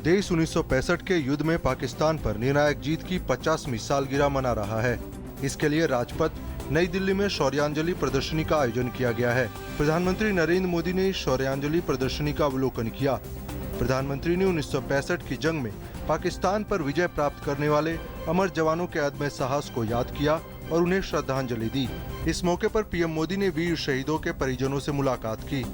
देश 1965 के युद्ध में पाकिस्तान पर निर्णायक जीत की 50वीं सालगिरह मना रहा है। इसके लिए राजपथ नई दिल्ली में शौर्यांजलि प्रदर्शनी का आयोजन किया गया है। प्रधानमंत्री नरेंद्र मोदी ने इस शौर्यांजलि प्रदर्शनी का अवलोकन किया। प्रधानमंत्री ने 1965 की जंग में पाकिस्तान पर विजय प्राप्त करने वाले अमर जवानों के अदम्य साहस को याद किया और उन्हें श्रद्धांजलि दी। इस मौके पर पीएम मोदी ने वीर शहीदों के परिजनों से मुलाकात की।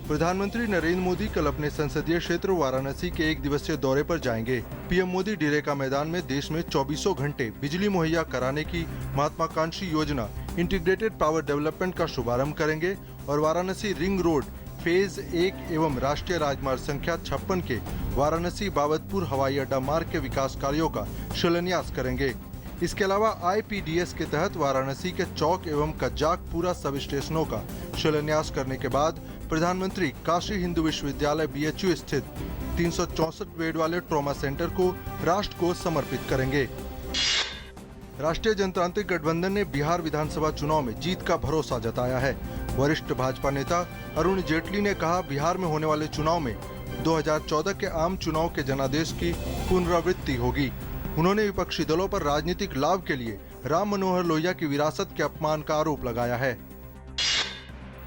प्रधानमंत्री नरेंद्र मोदी कल अपने संसदीय क्षेत्र वाराणसी के एक दिवसीय दौरे पर जाएंगे। पीएम मोदी ढीरेका मैदान में देश में 24 घंटे बिजली मुहैया कराने की महत्वाकांक्षी योजना इंटीग्रेटेड पावर डेवलपमेंट का शुभारंभ करेंगे और वाराणसी रिंग रोड फेज 1 एवं राष्ट्रीय राजमार्ग संख्या 56 के वाराणसी बाबतपुर हवाई अड्डा मार्ग के विकास कार्यों का शिलान्यास करेंगे। इसके अलावा IPDS के तहत वाराणसी के चौक एवं कज्जाकपुरा सब स्टेशनों का शिलान्यास करने के बाद प्रधानमंत्री काशी हिंदू विश्वविद्यालय BHU स्थित 364 बेड वाले ट्रॉमा सेंटर को राष्ट्र को समर्पित करेंगे। राष्ट्रीय जनतांत्रिक गठबंधन ने बिहार विधानसभा चुनाव में जीत का भरोसा जताया है। वरिष्ठ भाजपा नेता अरुण जेटली ने कहा, बिहार में होने वाले चुनाव में 2014 के आम चुनाव के जनादेश की पुनरावृत्ति होगी। उन्होंने विपक्षी दलों पर राजनीतिक लाभ के लिए राम मनोहर लोहिया की विरासत के अपमान का आरोप लगाया है।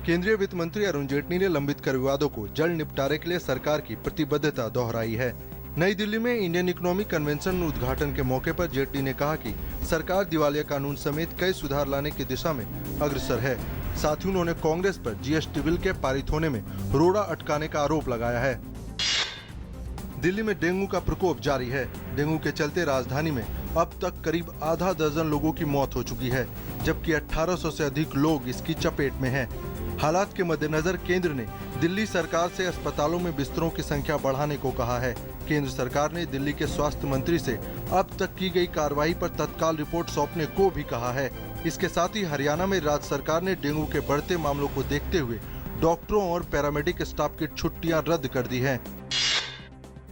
केंद्रीय वित्त मंत्री अरुण जेटली ने लंबित कर विवादों को जल्द निपटारे के लिए सरकार की प्रतिबद्धता दोहराई है। नई दिल्ली में इंडियन इकोनॉमिक कन्वेंशन उद्घाटन के मौके पर जेटली ने कहा कि सरकार दिवालिया कानून समेत कई सुधार लाने की दिशा में अग्रसर है। साथ ही उन्होंने कांग्रेस पर GST बिल के पारित होने में रोड़ा अटकाने का आरोप लगाया है। दिल्ली में डेंगू का प्रकोप जारी है। डेंगू के चलते राजधानी में अब तक करीब आधा दर्जन लोगों की मौत हो चुकी है, जबकि 1800 से अधिक लोग इसकी चपेट में हैं। हालात के मद्देनजर केंद्र ने दिल्ली सरकार से अस्पतालों में बिस्तरों की संख्या बढ़ाने को कहा है। केंद्र सरकार ने दिल्ली के स्वास्थ्य मंत्री से अब तक की गई कार्रवाई पर तत्काल रिपोर्ट सौंपने को भी कहा है। इसके साथ ही हरियाणा में राज्य सरकार ने डेंगू के बढ़ते मामलों को देखते हुए डॉक्टरों और पैरामेडिक स्टाफ की छुट्टियां रद्द कर दी हैं।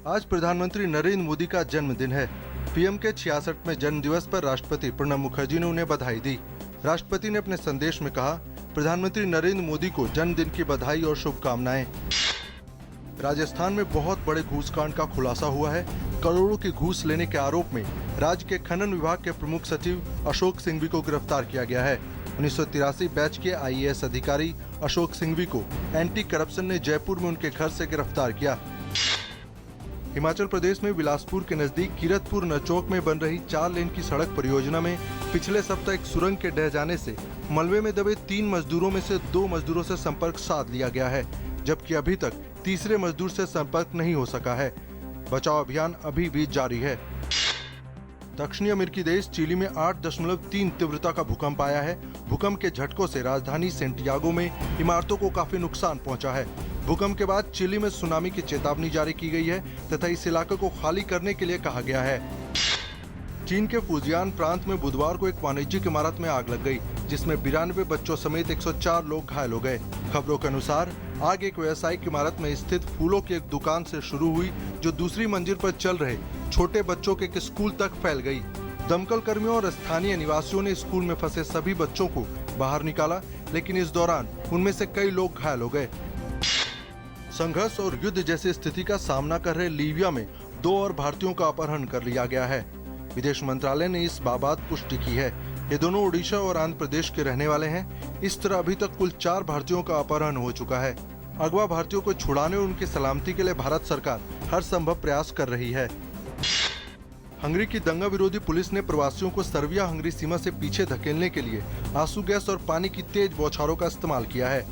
आज प्रधानमंत्री नरेंद्र मोदी का जन्मदिन है। पीएम के 66वें जन्म दिवस पर राष्ट्रपति प्रणब मुखर्जी ने उन्हें बधाई दी। राष्ट्रपति ने अपने संदेश में कहा, प्रधानमंत्री नरेंद्र मोदी को जन्मदिन की बधाई और शुभकामनाएं। राजस्थान में बहुत बड़े घूसकांड का खुलासा हुआ है। करोड़ों की घूस लेने के आरोप में राज्य के खनन विभाग के प्रमुख सचिव अशोक सिंघवी को गिरफ्तार किया गया है। 1983 बैच के IAS अधिकारी अशोक सिंघवी को एंटी करप्शन ने जयपुर में उनके घर से गिरफ्तार किया। हिमाचल प्रदेश में बिलासपुर के नजदीक कीरतपुर नचौक में बन रही 4 लेन की सड़क परियोजना में पिछले सप्ताह एक सुरंग के ढह जाने से मलबे में दबे 3 मजदूरों में से 2 मजदूरों से संपर्क साध लिया गया है, जबकि अभी तक तीसरे मजदूर से संपर्क नहीं हो सका है। बचाव अभियान अभी भी जारी है। दक्षिणी अमेरिकी देश चिली में 8.3 तीव्रता का भूकंप आया है। भूकंप के झटकों से राजधानी सेंटियागो में इमारतों को काफी नुकसान पहुंचा है। भूकंप के बाद चिली में सुनामी की चेतावनी जारी की गई है तथा इस इलाके को खाली करने के लिए कहा गया है। चीन के फुजियान प्रांत में बुधवार को एक वाणिज्यिक इमारत में आग लग गई, जिसमें 92 बच्चों समेत 104 लोग घायल हो गए। खबरों के अनुसार आग एक व्यावसायिक इमारत में स्थित फूलों की एक दुकान से शुरू हुई, जो दूसरी मंजिल पर चल रहे छोटे बच्चों के एक स्कूल तक फैल गई। दमकल कर्मियों और स्थानीय निवासियों ने स्कूल में फंसे सभी बच्चों को बाहर निकाला, लेकिन इस दौरान उनमें से कई लोग घायल हो गए। संघर्ष और युद्ध जैसी स्थिति का सामना कर रहे लीबिया में 2 और भारतीयों का अपहरण कर लिया गया है। विदेश मंत्रालय ने इस बाबत पुष्टि की है। ये दोनों ओडिशा और आंध्र प्रदेश के रहने वाले हैं। इस तरह अभी तक कुल 4 भारतीयों का अपहरण हो चुका है। अगवा भारतीयों को छुड़ाने और उनकी सलामती के लिए भारत सरकार हर संभव प्रयास कर रही है। हंगरी की दंगा विरोधी पुलिस ने प्रवासियों को सर्बिया हंगरी सीमा से पीछे धकेलने के लिए आंसू गैस और पानी की तेज बौछारों का इस्तेमाल किया है।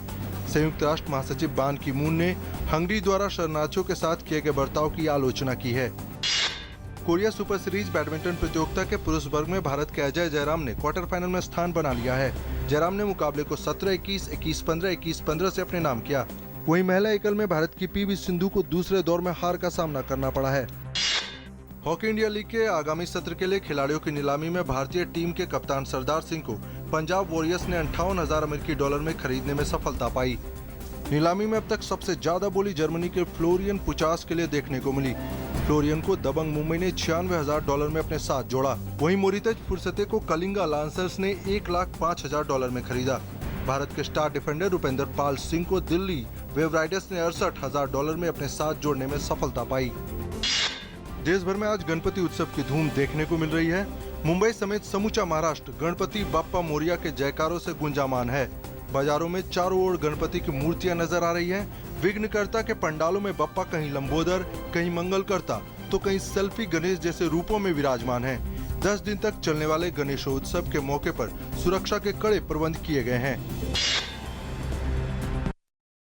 संयुक्त राष्ट्र महासचिव बान की मून ने हंगरी द्वारा शरणार्थियों के साथ किए गए बर्ताव की आलोचना की है। कोरिया सुपर सीरीज बैडमिंटन प्रतियोगिता के पुरुष वर्ग में भारत के अजय जयराम ने क्वार्टर फाइनल में स्थान बना लिया है। जयराम ने मुकाबले को 17-21, 21-15, 21-15 से अपने नाम किया। वहीं महिला एकल में भारत की PV सिंधु को दूसरे दौर में हार का सामना करना पड़ा है। हॉकी इंडिया लीग के आगामी सत्र के लिए खिलाड़ियों की नीलामी में भारतीय टीम के कप्तान सरदार सिंह को पंजाब वॉरियर्स ने $58,000 में खरीदने में सफलता पाई। नीलामी में अब तक सबसे ज्यादा बोली जर्मनी के फ्लोरियन पुचास के लिए देखने को मिली। फ्लोरियन को दबंग मुंबई ने $96,000 में अपने साथ जोड़ा। वहीं मोरितज फुर्सते को कलिंगा लांसर्स ने $1,05,000 में खरीदा। भारत के स्टार डिफेंडर रुपेंद्र पाल सिंह को दिल्ली वेव राइडर्स ने $68,000 में अपने साथ जोड़ने में सफलता पाई। देश भर में आज गणपति उत्सव की धूम देखने को मिल रही है। मुंबई समेत समूचा महाराष्ट्र गणपति बाप्पा मोरिया के जयकारों से गुंजामान है। बाजारों में चारों ओर गणपति की मूर्तियां नजर आ रही हैं। विघ्नकर्ता के पंडालों में बप्पा कहीं लंबोदर, कहीं मंगलकर्ता, तो कहीं सेल्फी गणेश जैसे रूपों में विराजमान हैं। 10 दिन तक चलने वाले गणेशोत्सव के मौके पर सुरक्षा के कड़े प्रबंध किए गए हैं।